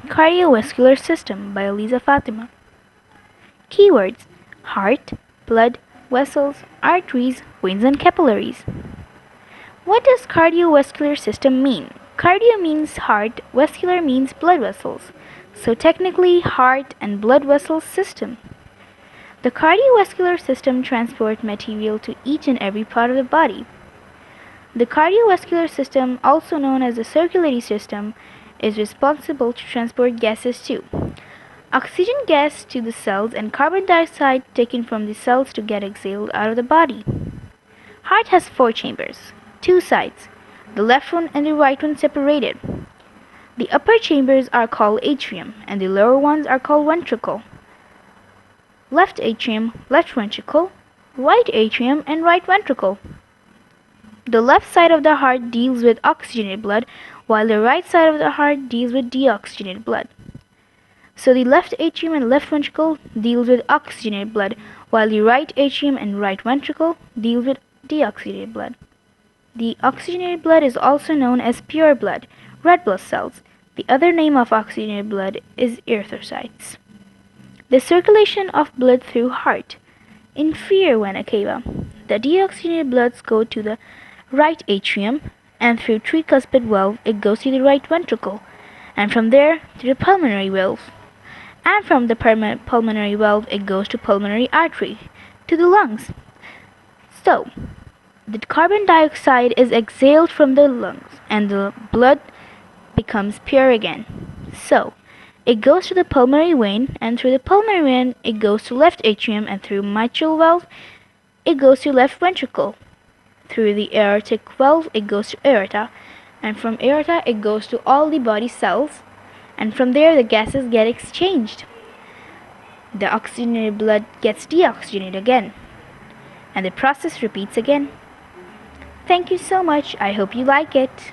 Cardiovascular System by Eliza Fatima. Keywords: heart, blood, vessels, arteries, veins, and capillaries. What does cardiovascular system mean? Cardio means heart, vascular means blood vessels. So technically, heart and blood vessels system. The cardiovascular system transports material to each and every part of the body. The cardiovascular system, also known as the circulatory system, is responsible to transport gases too. Oxygen gas to the cells and carbon dioxide taken from the cells to get exhaled out of the body. Heart has 4 chambers, 2 sides, the left one and the right one separated. The upper chambers are called atrium and the lower ones are called ventricle. Left atrium, left ventricle, right atrium and right ventricle. The left side of the heart deals with oxygenated blood, while the right side of the heart deals with deoxygenated blood. So the left atrium and left ventricle deals with oxygenated blood, while the right atrium and right ventricle deals with deoxygenated blood. The oxygenated blood is also known as pure blood, red blood cells. The other name of oxygenated blood is erythrocytes. The circulation of blood through heart. Inferior vena cava. The deoxygenated bloods go to the right atrium, and through tricuspid valve it goes to the right ventricle, and from there to the pulmonary valve, and from the pulmonary valve it goes to pulmonary artery, to the lungs. So, the carbon dioxide is exhaled from the lungs, and the blood becomes pure again. So, it goes to the pulmonary vein, and through the pulmonary vein it goes to left atrium, and through mitral valve it goes to left ventricle. Through the aortic valve it goes to aorta, and from aorta it goes to all the body cells, and from there the gases get exchanged. The oxygenated blood gets deoxygenated again, and the process repeats again. Thank you so much. I hope you like it.